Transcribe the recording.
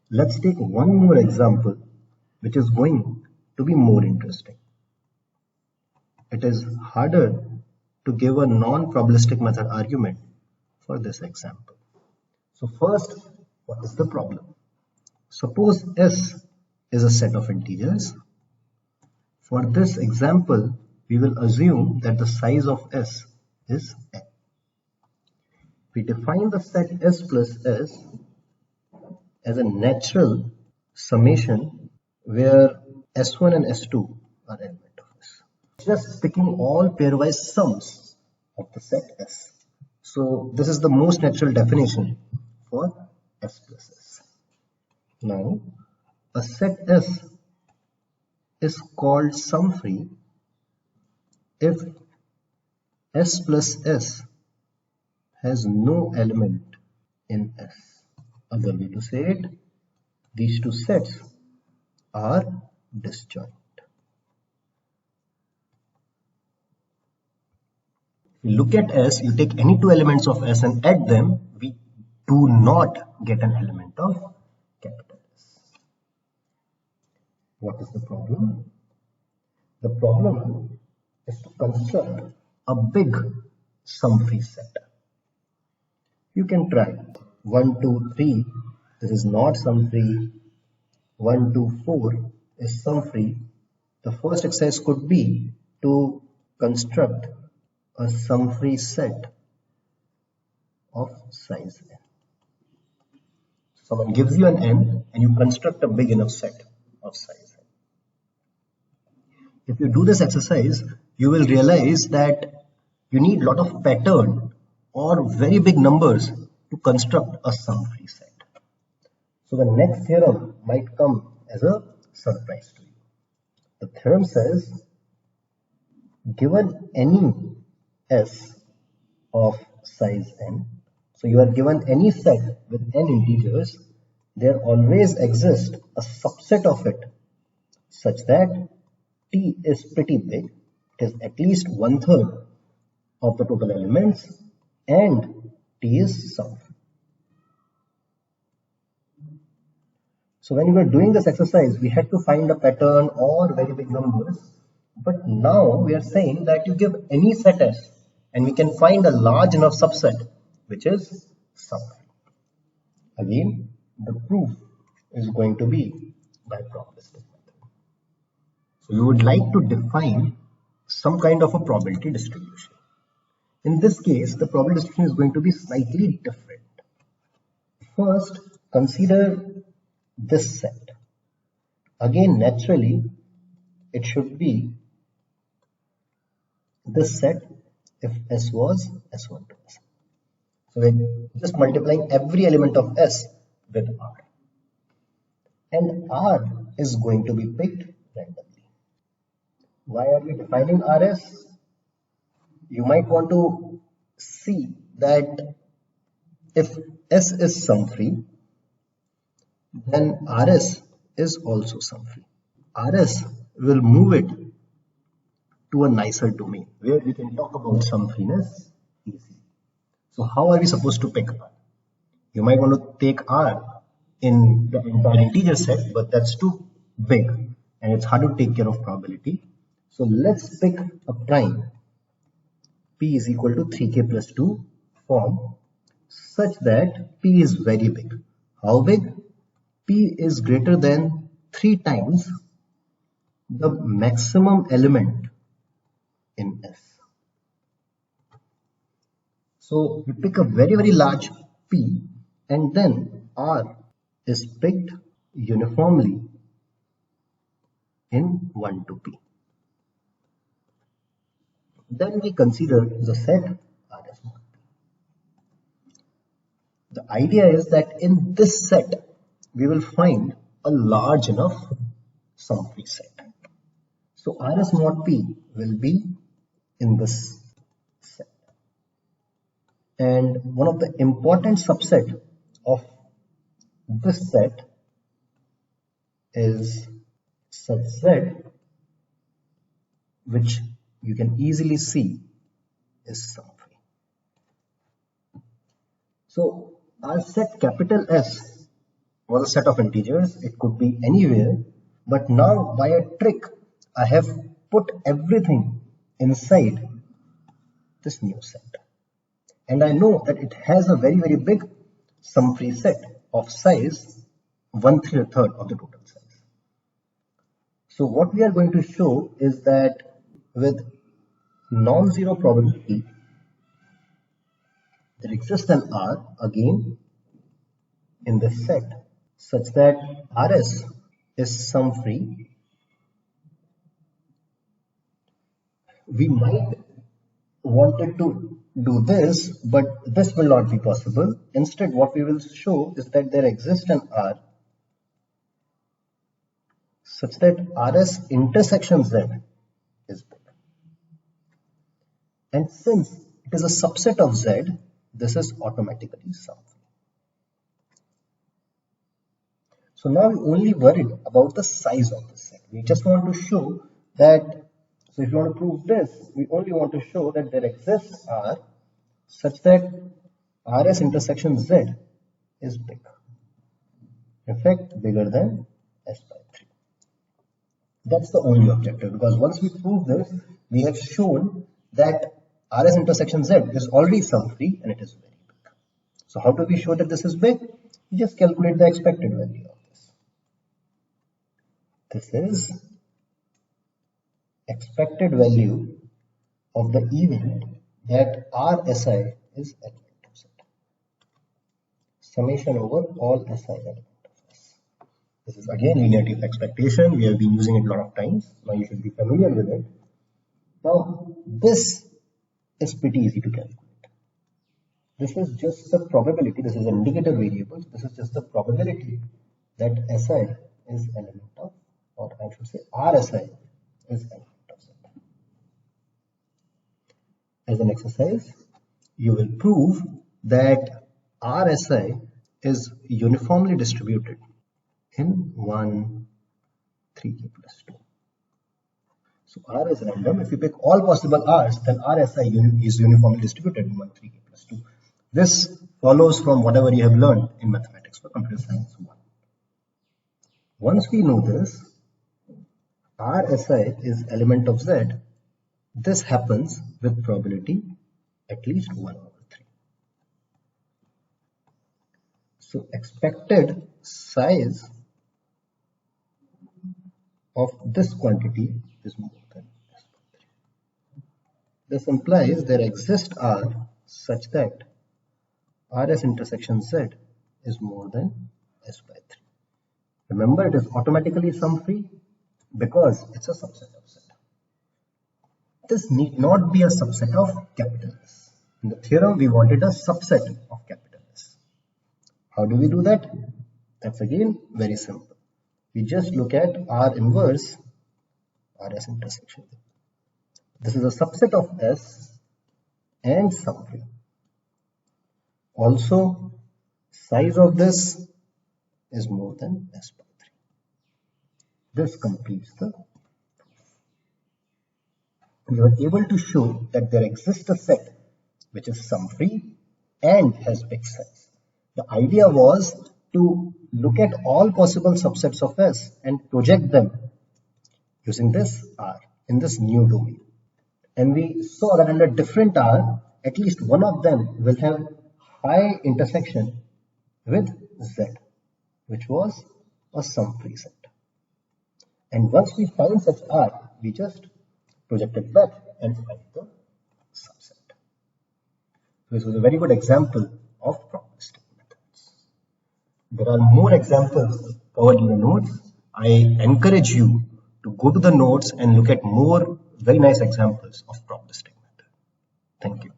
Let's take one more example which is going to be more interesting. It is harder to give a non-probabilistic method argument for this example. So first, what is the problem? Suppose S is a set of integers. For this example, we will assume that the size of S is n. We define the set S plus S as a natural summation where S1 and S2 are element of S. Just picking all pairwise sums of the set S. So this is the most natural definition for S plus S. Now, a set S is called sum free if S plus S has no element in S. Other way to say it, these two sets are disjoint. If you look at S, you take any two elements of S and add them, we do not get an element of capital S. What is the problem? The problem is to construct a big sum free set. You can try 1, 2, 3, this is not sum free. 1, 2, 4 is sum free. The first exercise could be to construct a sum free set of size n. Someone gives you an n and you construct a big enough set of size n. If you do this exercise, you will realize that you need a lot of pattern or very big numbers to construct a sum free set. So the next theorem might come as a surprise to you. The theorem says, given any S of size n, so you are given any set with n integers, there always exists a subset of it such that T is pretty big, it is at least 1/3 of the total elements, and T is sum free. So when we were doing this exercise, we had to find a pattern or very big numbers, but now we are saying that you give any set S and we can find a large enough subset which is sum free. Again, the proof is going to be by probabilistic method. So you would like to define some kind of a probability distribution. In this case, the probability distribution is going to be slightly different. First, consider this set. Again, naturally, it should be this set if S was S1 to S. So we're just multiplying every element of S with R. And R is going to be picked randomly. Why are we defining RS? You might want to see that if S is sum free, then RS is also sum free. RS will move it to a nicer domain where we can talk about sum freeness easily. So how are we supposed to pick R? You might want to take R in the entire integer set, but that's too big and it's hard to take care of probability. So let's pick a prime P is equal to 3k plus 2 form such that P is very big. How big? P is greater than 3 times the maximum element in S. So we pick a very large P and then R is picked uniformly in 1 to P. Then we consider the set RS mod P. The idea is that in this set we will find a large enough sum free set. So RS mod P will be in this set. And one of the important subset of this set is such Z, which you can easily see is sum free. So our set capital S was a set of integers. It could be anywhere, but now by a trick, I have put everything inside this new set. And I know that it has a very, very big sum free set of size 1/3 of the total size. So what we are going to show is that with non-zero probability, there exists an R again in this set such that RS is sum free. We might wanted to do this, but this will not be possible. Instead, what we will show is that there exists an R such that RS intersection Z is big. And since it is a subset of Z, this is automatically sum free. So now we only worried about the size of the set. We just want to show that, so if you want to prove this, we only want to show that there exists R such that RS intersection Z is big. In fact, bigger than S by 3. That's the only objective, because once we prove this, we have shown that RS intersection Z is already sum free and it is very big. So how do we show that this is big? We just calculate the expected value of this. This is expected value of the event that RSI is element of Z. Summation over all SI element of S. This is again linearity of expectation. We have been using it a lot of times. Now you should be familiar with it. Now this is pretty easy to calculate. This is just the probability. This is an indicator variable. This is just the probability that SI is element of, or I should say RSI is element of Z. As an exercise, you will prove that RSI is uniformly distributed in 1, 3k plus 2. So R is random. If you pick all possible R's, then RSI is uniformly distributed in 1, 3k plus 2. This follows from whatever you have learned in mathematics for computer science 1. Once we know this, RSI is element of Z. This happens with probability at least 1 over 3. So expected size of this quantity is more than S by 3. This implies there exists R such that RS intersection Z is more than S by 3. Remember, it is automatically sum free because it's a subset of Z. This need not be a subset of capital S. In the theorem, we wanted a subset of capital S. How do we do that? That's again very simple. We just look at R inverse RS intersection. This is a subset of S and sum free. Also, size of this is more than S by 3. This completes the proof. We were able to show that there exists a set which is sum free and has big size. The idea was to look at all possible subsets of S and project them using this R in this new domain. And we saw that under different R, at least one of them will have high intersection with Z, which was a sum free set. And once we find such R, we just project it back and find the subset. This was a very good example of probabilistic methods. There are more examples covered in the notes. I encourage you to go to the notes and look at more very nice examples of probabilistic method. Thank you.